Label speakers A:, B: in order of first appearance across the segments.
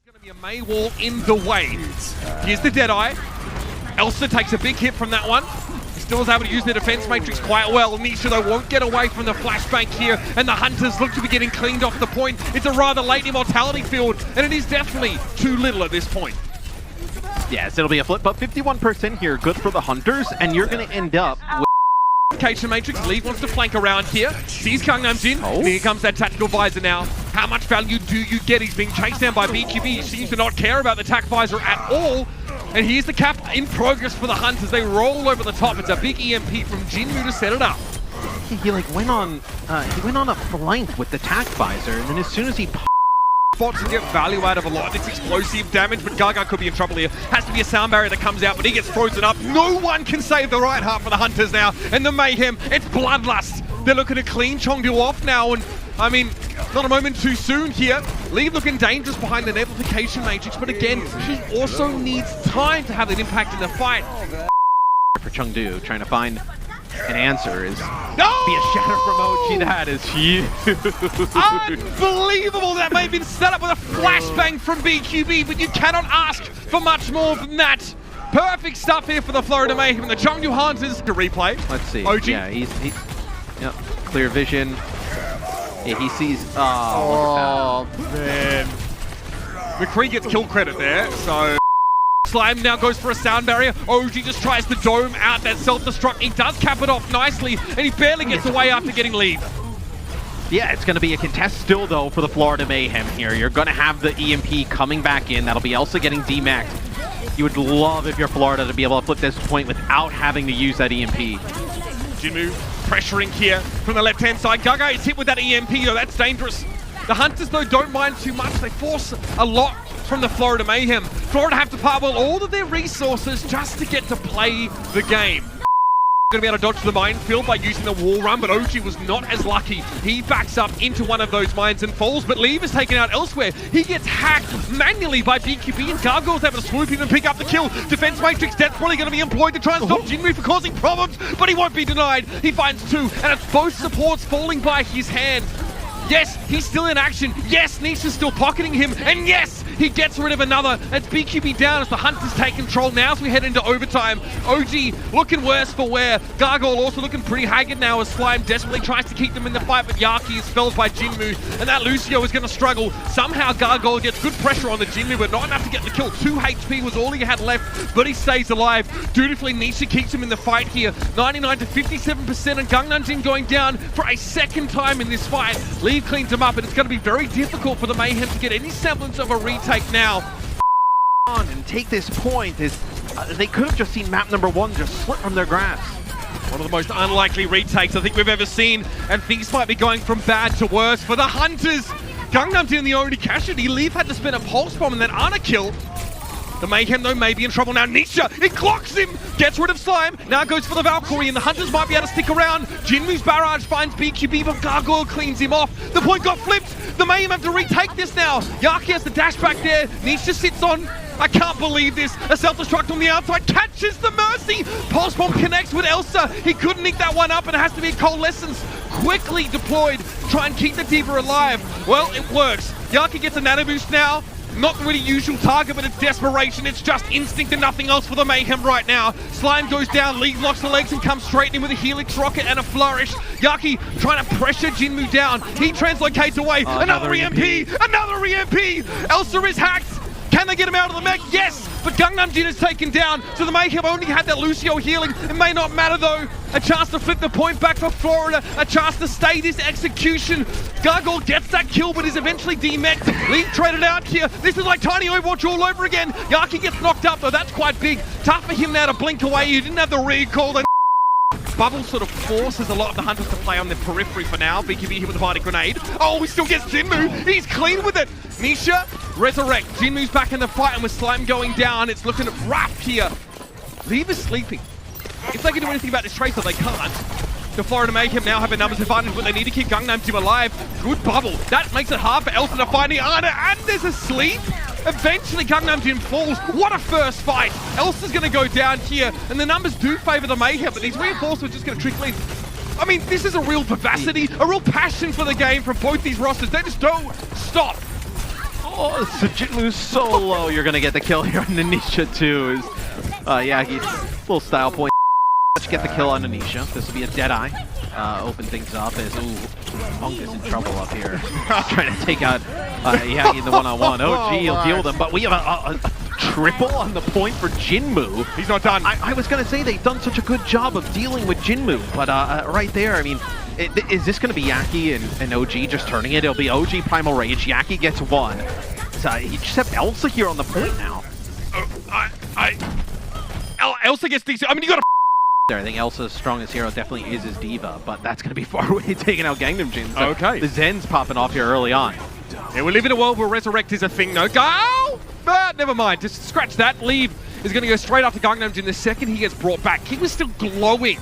A: Going to be a May wall in the way. Here's the Deadeye. Elsa takes a big hit from that one. He still is able to use the defense matrix quite well. Nisha, though, won't get away from the flashbang here, and the Hunters look to be getting cleaned off the point. It's a rather late immortality field, and it is definitely too little at this point.
B: Yes, it'll be a flip, but 51% here, good for the Hunters, and you're going to end up with
A: Location matrix. Lee wants to flank around here. Sees Gangnam Jin. And here comes that tactical visor now. How much value do you get? He's being chased down by BQB. He seems to not care about the tac visor at all. And here's the cap in progress for the Hunters. They roll over the top. It's a big EMP from Jinmu to set it up.
B: he went on a flank with the tac visor, and then as soon as he
A: Spots and get value out of a lot of this explosive damage, but Gaga could be in trouble here. Has to be a sound barrier that comes out, but he gets frozen up. No one can save the right heart for the Hunters now. And the Mayhem, it's bloodlust. They're looking to clean Chengdu off now, and I mean, not a moment too soon here. Lee looking dangerous behind the amplification matrix, but again, he also needs time to have an impact in the fight.
B: for Chengdu, trying to find an answer is
A: No!
B: be a shatter from OG. That is huge.
A: Unbelievable! That may have been set up with a flashbang from BQB, but you cannot ask for much more than that. Perfect stuff here for the Florida Mayhem and the Chengdu Hunters to replay.
B: Let's see.
A: OG.
B: Yeah, he's yep, clear vision. Yeah, he sees.
A: Oh man! McCree gets kill credit there, so. Slime now goes for a sound barrier. OG just tries to dome out that self-destruct. He does cap it off nicely, and he barely gets away after getting lead.
B: Yeah, it's going to be a contest still, though, for the Florida Mayhem here. You're going to have the EMP coming back in. That'll be Elsa getting demaxed. You would love if you're Florida to be able to flip this point without having to use that EMP.
A: Jinmu pressuring here from the left-hand side. Gaga is hit with that EMP, though. That's dangerous. The Hunters, though, don't mind too much. They force a lot from the Florida Mayhem. Florida have to part with all of their resources just to get to play the game. Going to be able to dodge the minefield by using the wall run, but OG was not as lucky. He backs up into one of those mines and falls, but Leave is taken out elsewhere. He gets hacked manually by BQB, and Gargoyle's able to swoop in and pick up the kill. Defense Matrix, that's probably going to be employed to try and stop Jinmu for causing problems, but he won't be denied. He finds two, and it's both supports falling by his hand. Yes, he's still in action. Yes, Nisha's still pocketing him. And yes, he gets rid of another. It's BQB down as the Hunters take control now as we head into overtime. OG looking worse for wear. Gargoyle also looking pretty haggard now as Slime desperately tries to keep them in the fight, but Yaki is felled by Jinmu. And that Lucio is going to struggle. Somehow Gargoyle gets good pressure on the Jinmu, but not enough to get the kill. 2 HP was all he had left, but he stays alive. Dutifully, Nisha keeps him in the fight here. 99 to 57%, and Gangnam Jin going down for a second time in this fight. Leave cleans him up, and it's going to be very difficult for the Mayhem to get any semblance of a retake now.
B: On and take this point is they could have just seen map number 1 just slip from their grasp.
A: One of the most unlikely retakes I think we've ever seen, and things might be going from bad to worse for the Hunters. Gangnam Jin the only casualty. Leave had to spin a pulse bomb and then Ana kill. The Mayhem, though, may be in trouble now. Nisha, it clocks him, gets rid of Slime, now goes for the Valkyrie, and the Hunters might be able to stick around. Jinmu's barrage finds BQB, but Gargoyle cleans him off. The point got flipped. The Mayhem have to retake this now. Yaki has the dash back there. Nisha sits on. I can't believe this. A self-destruct on the outside catches the Mercy. Pulse bomb connects with Elsa. He couldn't nick that one up, and it has to be a Coalescence quickly deployed. Try and keep the Diva alive. Well, it works. Yaki gets a nano boost now. Not the really usual target, but it's desperation. It's just instinct and nothing else for the Mayhem right now. Slime goes down, League locks the legs and comes straight in with a Helix rocket and a flourish. Yaki trying to pressure Jinmu down. He translocates away. Another EMP! Another EMP! Elsa is hacked! Can they get him out of the mech? Yes! But Gangnam Jin is taken down, so the Mayhem only had that Lucio healing. It may not matter though. A chance to flip the point back for Florida. A chance to stay this execution. Gargoyle gets that kill, but is eventually demeched. League traded out here. This is like Tiny Overwatch all over again. Yaki gets knocked up though. That's quite big. Tough for him now to blink away. He didn't have the recall. Bubble sort of forces a lot of the Hunters to play on the periphery for now. BQB here with the Bardic Grenade. Oh, he still gets Jinmu. He's clean with it. Nisha, resurrect. Jinmu's back in the fight, and with Slime going down, it's looking rough here. Leave is sleeping. If they can do anything about this Tracer, they can't. The Florida Mayhem now have a numbers advantage, but they need to keep Gangnam Jin alive. Good bubble. That makes it hard for Elsa to find Ana, and there's a sleep. Eventually, Gangnam Jin falls. What a first fight. Elsa's going to go down here, and the numbers do favor the Mayhem, but these reinforcements are just going to trickle in. I mean, this is a real vivacity, a real passion for the game from both these rosters. They just don't stop.
B: Oh, so Jinmu's so low. You're gonna get the kill here on Nanisha too. Yeah, he's full style point. Let's get the kill on Nanisha. This will be a Deadeye. Open things up as Funk is in trouble up here. Trying to take out Yagi in the one-on-one. Oh, gee, he'll deal them. But we have a triple on the point for Jinmu.
A: He's not done.
B: I was going to say they've done such a good job of dealing with Jinmu, but right there, I mean, is this going to be Yaki and OG just turning it? It'll be OG Primal Rage. Yaki gets one. So you just have Elsa here on the point now.
A: Elsa gets decent. I mean, you got to.
B: I think Elsa's strongest hero definitely is his diva, but that's going to be far away taking out Gangnam Jin. So
A: okay.
B: The Zen's popping off here early on.
A: Yeah, we live in a world where Resurrect is a thing, no? Go! But never mind, just scratch that. Leave is going to go straight after Gangnam Jin the second he gets brought back. He was still glowing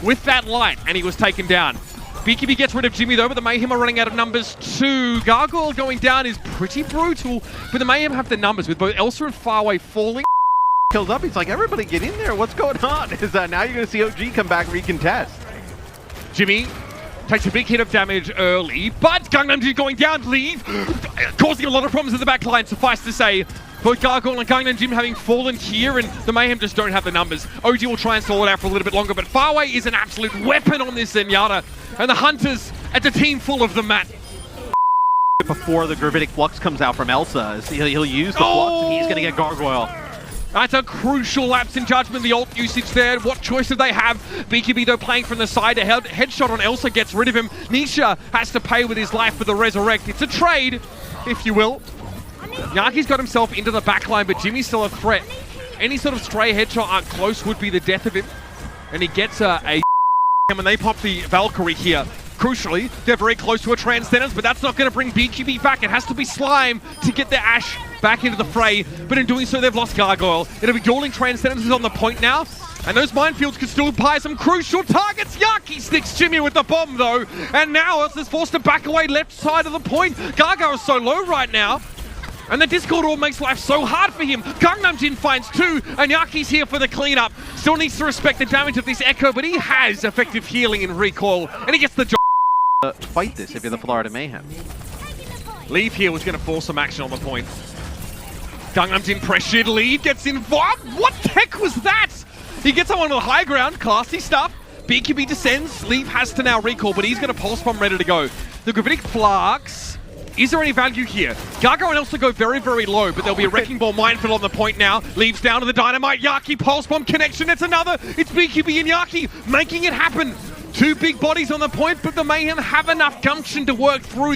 A: with that light, and he was taken down. BKB gets rid of Jimmy though, but the Mayhem are running out of numbers too. Gargoyle going down is pretty brutal, but the Mayhem have the numbers with both Elsa and Farway falling.
B: Kills up, he's like, everybody get in there, what's going on? Is now you're going to see OG come back and recontest.
A: Jimmy takes a big hit of damage early, but Gangnam Jin going down, leave, causing a lot of problems in the back line, suffice to say. Both Gargoyle and Gangnam Jin having fallen here, and the Mayhem just don't have the numbers. OG will try and stall it out for a little bit longer, but Farway is an absolute weapon on this Zenyatta, and the Hunters, it's a team full of them, Matt.
B: Before the Gravitic Flux comes out from Elsa, he'll use the Flux, and he's going to get Gargoyle.
A: That's a crucial lapse in judgment, the ult usage there. What choice do they have? BKB though playing from the side. A headshot on Elsa gets rid of him. Nisha has to pay with his life for the Resurrect. It's a trade, if you will. Yaki's got himself into the backline, but Jimmy's still a threat. Any sort of stray headshot out close would be the death of him. And he gets a when they pop the Valkyrie here. Crucially, they're very close to a Transcendence, but that's not going to bring BKB back. It has to be Slime to get their Ashe back into the fray, but in doing so, they've lost Gargoyle. It'll be dueling Transcendences on the point now, and those minefields could still buy some crucial targets. Yaki sticks Jimmy with the bomb, though, and now Elsa's forced to back away left side of the point. Gargoyle's so low right now, and the Discord all makes life so hard for him. Gangnam Jin finds two, and Yaki's here for the cleanup. Still needs to respect the damage of this Echo, but he has effective healing and recoil, and he gets the job.
B: Fight this if you're the Florida Mayhem.
A: Leave here was going to force some action on the point. Gangnam Jin pressured, Leave gets involved. What the heck was that? He gets someone on the high ground, classy stuff. BKB descends, Leave has to now recall, but he's got a pulse bomb ready to go. The Gravitic Flux. Is there any value here? Gargoyle and Elsa go very, very low, but there'll be a Wrecking Ball minefield on the point now. Leaves down to the Dynamite. Yaki Pulse Bomb connection. It's another. It's BKB and Yaki making it happen. Two big bodies on the point, but the Mayhem have enough gumption to work through.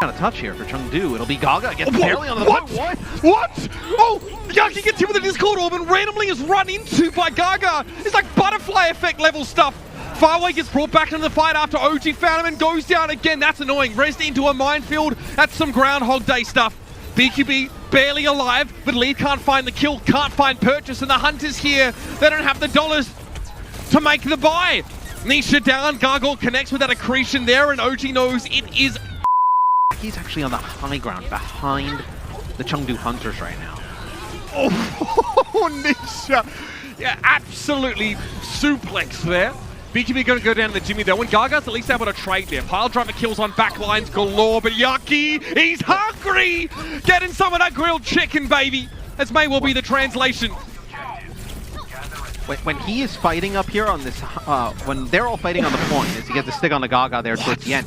B: Got a touch here for Chengdu. It'll be Gaga gets barely on the
A: point.
B: What?
A: Oh, Yaki gets hit with a Discord Orb and randomly is run into by Gaga. It's like butterfly effect level stuff. Farway gets brought back into the fight after OG found him and goes down again. That's annoying. Rezzed into a minefield. That's some Groundhog Day stuff. BKB barely alive, but Lee can't find the kill, can't find purchase, and the Hunters here, they don't have the dollars to make the buy. Nisha down, Gargoyle connects with that accretion there, and OG knows it is.
B: He's actually on the high ground behind the Chengdu Hunters right now.
A: Oh, Nisha. Yeah, absolutely suplex there. BKB going to go down to the Jimmy though, when Gaga's at least able to trade there. Pile driver kills on backlines galore, but Yaki, he's hungry! Getting some of that grilled chicken, baby! As may well be the translation.
B: When he is fighting up here on this, when they're all fighting on the point, as he gets the stick on the Gaga there towards the end.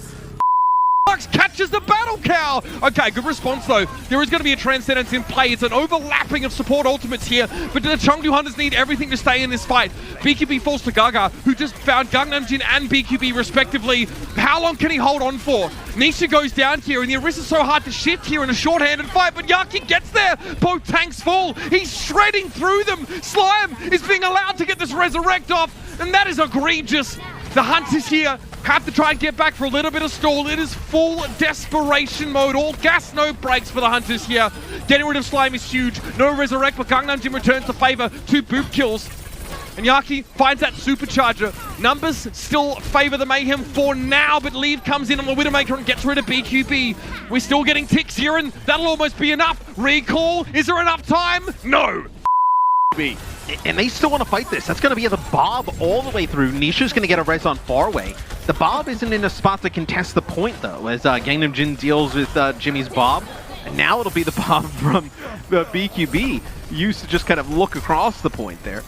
A: Catches the battle cow! Okay, good response though. There is going to be a Transcendence in play. It's an overlapping of support ultimates here, but the Chengdu Hunters need everything to stay in this fight. BKB falls to Gaga, who just found Gangnam Jin and BKB respectively. How long can he hold on for? Nisha goes down here, and the Orisa's so hard to shift here in a short-handed fight, but Yaki gets there! Both tanks fall! He's shredding through them! Slime is being allowed to get this Resurrect off, and that is egregious! The Hunters here have to try and get back for a little bit of stall. It is full desperation mode. All gas, no brakes for the Hunters here. Getting rid of Slime is huge. No Resurrect, but Gangnam Jin returns the favor. 2 boop kills. And Yaki finds that supercharger. Numbers still favor the Mayhem for now, but Leave comes in on the Widowmaker and gets rid of BQB. We're still getting ticks here, and that'll almost be enough. Recall, is there enough time? No.
B: And they still want to fight this. That's going to be the Bob all the way through. Nisha's going to get a res on Farway. The Bob isn't in a spot to contest the point, though, as Gangnam Jin deals with Jimmy's Bob. Now it'll be the bomb from the BQB. Used to just kind of look across the point there.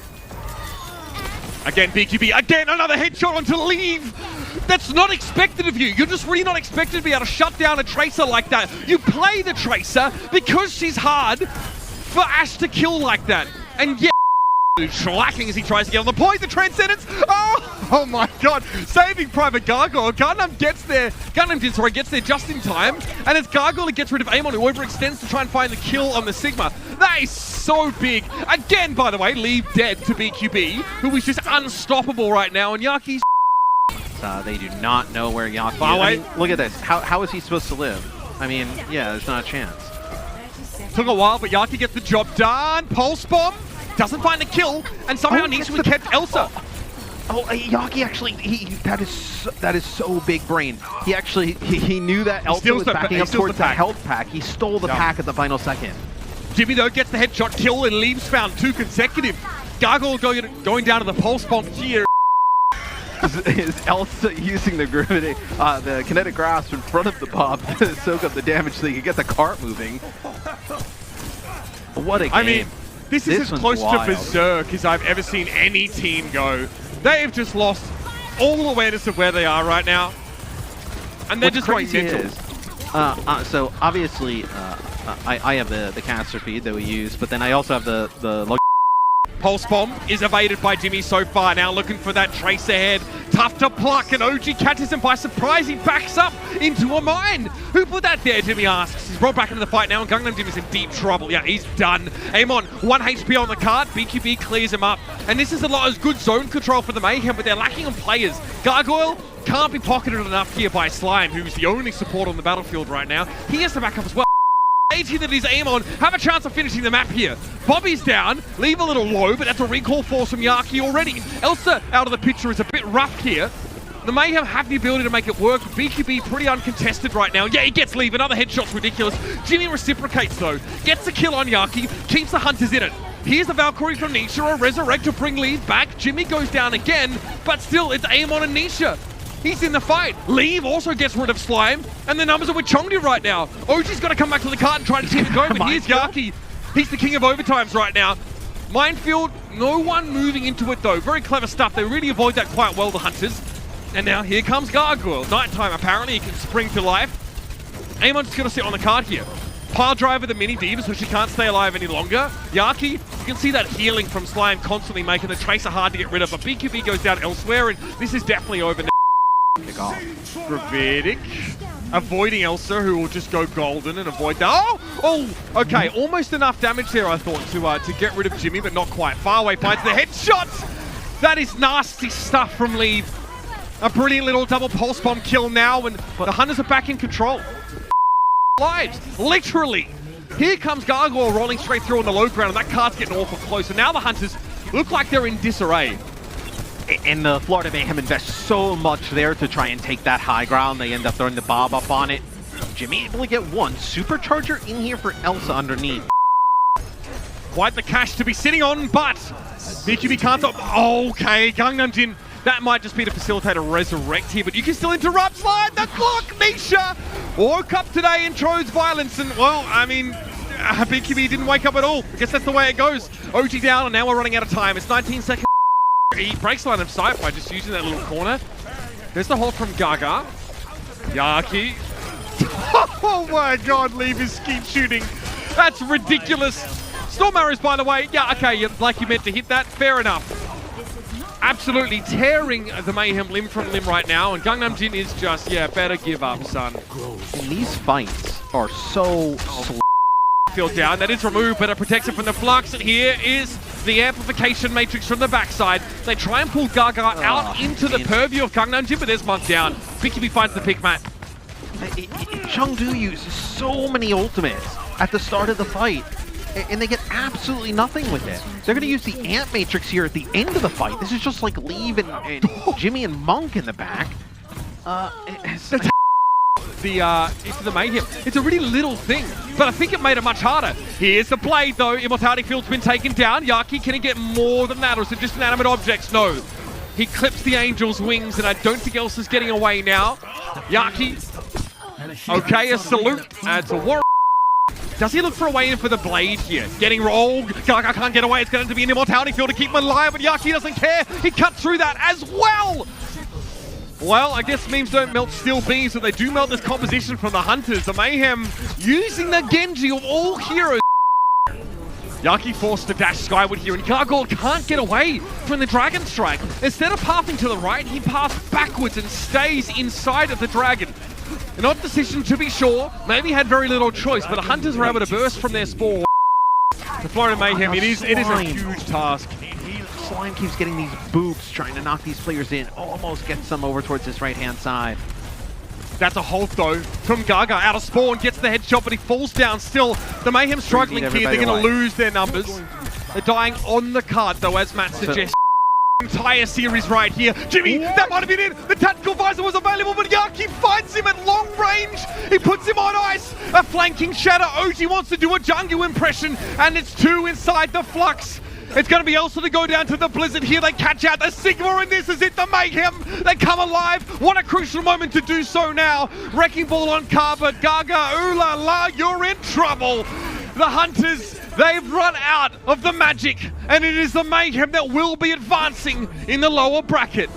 A: Again, BQB, again, another headshot onto Leave. That's not expected of you. You're just really not expected to be able to shut down a Tracer like that. You play the Tracer because she's hard for Ash to kill like that. And yeah, shellacking as he tries to get on the point. The Transcendence, oh my god, saving Private Gargoyle. Gundam gets there, gets there just in time. And as Gargoyle gets rid of Amon, who overextends to try and find the kill on the Sigma. That is so big. Again, by the way, Leave dead to BQB, who is just unstoppable right now. And Yaki's
B: they do not know where Yaki is. I mean, look at this. How is he supposed to live? I mean, yeah, there's not a chance.
A: Took a while, but Yaki gets the job done. Pulse Bomb doesn't find a kill, and somehow Nisha kept Elsa.
B: Yaki actually, that is so big brain. He actually, he knew that Elsa was backing up towards the health pack. He stole the pack at the final second.
A: Jimmy, though, gets the headshot kill, and Leaves found 2 consecutive. Gargoyle going down to the Pulse Bomb here.
B: Is Elsa using the the kinetic grasp in front of the bomb to soak up the damage so he can get the cart moving? What a game.
A: I mean, this is as close to Berserk as I've ever seen any team go. They've just lost all awareness of where they are right now. And they're just going mental.
B: So obviously, I have the caster feed that we use, but then I also have the
A: Pulse Bomb is evaded by Jimmy so far. Now looking for that trace ahead. Tough to pluck, and OG catches him by surprise. He backs up into a mine. Who put that there, Jimmy asks. He's brought back into the fight now, and Gangnam Jimmy's in deep trouble. Yeah, he's done. Amon, 1 HP on the card. BQB clears him up. And this is a lot of good zone control for the Mayhem, but they're lacking on players. Gargoyle can't be pocketed enough here by Slime, who's the only support on the battlefield right now. He has to back up as well. Here that is Amon have a chance of finishing the map here. Bobby's down, Leave a little low, but that's a recall force from Yaki already. Elsa out of the picture is a bit rough here. The Mayhem have the ability to make it work. BQB pretty uncontested right now. Yeah, he gets Leave. Another headshot's ridiculous. Jimmy reciprocates though. Gets the kill on Yaki. Keeps the Hunters in it. Here's the Valkyrie from Nisha. A Resurrect to bring Leave back. Jimmy goes down again, but still it's Amon and Nisha. He's in the fight. Leave also gets rid of Slime, and the numbers are with Chengdu right now. OG's got to come back to the cart and try to keep it going, but here's Yaki. He's the king of overtimes right now. Minefield, no one moving into it though. Very clever stuff. They really avoid that quite well, the Hunters. And now here comes Gargoyle. Nighttime, apparently. He can spring to life. Amon's just going to sit on the cart here. Pile driver the mini diva, so she can't stay alive any longer. Yaki, you can see that healing from Slime constantly making the Tracer hard to get rid of, but BQB goes down elsewhere, and this is definitely over now. Pick off. Gravitic avoiding Elsa, who will just go golden and avoid that. Okay, almost enough damage there, I thought, to get rid of Jimmy, but not quite. Far away finds the headshot. That is nasty stuff from Leave. A brilliant little double pulse bomb kill now, and the Hunters are back in control. Lives, literally. Here comes Gargoyle rolling straight through on the low ground, and that cart's getting awful close. And now the Hunters look like they're in disarray.
B: And the Florida Mayhem invest so much there to try and take that high ground. They end up throwing the Bob up on it. Jimmy able to get 1 supercharger in here for Elsa underneath.
A: Quite the cash to be sitting on, but BQB can't stop. Okay, Gangnam Jin. That might just be to facilitate a resurrect here, but you can still interrupt. Slide the clock. Nisha woke up today and chose violence, and well, I mean, BQB didn't wake up at all. I guess that's the way it goes. OG down, and now we're running out of time. It's 19 seconds. He breaks line of sight by just using that little corner. There's the hold from Gaga. Yaki. Oh my god, Leave his skeet shooting. That's ridiculous. Storm arrows, by the way. Yeah, okay, like you meant to hit that. Fair enough. Absolutely tearing the Mayhem limb from limb right now, and Gangnam Jin is just, yeah, better give up, son.
B: And these fights are so slow.
A: Field down, that is removed, but it protects it from the flux, and here is the amplification matrix from the backside. They try and pull Gaga out into the purview of Gangnam Jin, but there's Monk down. BQB finds the pick, Matt.
B: Chengdu uses so many ultimates at the start of the fight, and they get absolutely nothing with it. They're going to use the Ant Matrix here at the end of the fight. This is just like Leave and Jimmy and Monk in the back.
A: Into the Mayhem. It's a really little thing, but I think it made it much harder. Here's the blade though. Immortality Field's been taken down. Yaki, can he get more than that, or is it just inanimate objects? No. He clips the Angel's wings, and I don't think Elsa's getting away now. Yaki. Okay, a salute. It's a war. Does he look for a way in for the blade here? Getting rolled. Gaga can't get away. It's going to be an immortality field to keep him alive, but Yaki doesn't care. He cut through that as well. Well, I guess memes don't melt steel beams, but they do melt this composition from the Hunters. The Mayhem using the Genji of all heroes. Yaki forced to dash skyward here, and Gargoyle can't get away from the Dragon Strike. Instead of pathing to the right, he passed backwards and stays inside of the Dragon. An odd decision to be sure, maybe had very little choice, but the Hunters were able to burst from their spawn. The Florida Mayhem, it is a huge task.
B: Slime keeps getting these boops, trying to knock these players in, almost gets them over towards his right-hand side.
A: That's a halt though from Gaga, out of spawn, gets the headshot, but he falls down still. The Mayhem struggling here, they're going to lose their numbers. They're dying on the card though, as Matt suggests. Entire series right here. Jimmy, that might have been it. The tactical visor was available, but Yaki finds him at long range. He puts him on ice. A flanking shatter. OG wants to do a Jungle impression, and it's 2 inside the Flux. It's going to be Elsa to go down to the Blizzard here. They catch out the Sigma, and this is it. The Mayhem, they come alive. What a crucial moment to do so now. Wrecking Ball on Carver. Gaga, ooh la la, you're in trouble. The Hunters, they've run out of the magic, and it is the Mayhem that will be advancing in the lower bracket.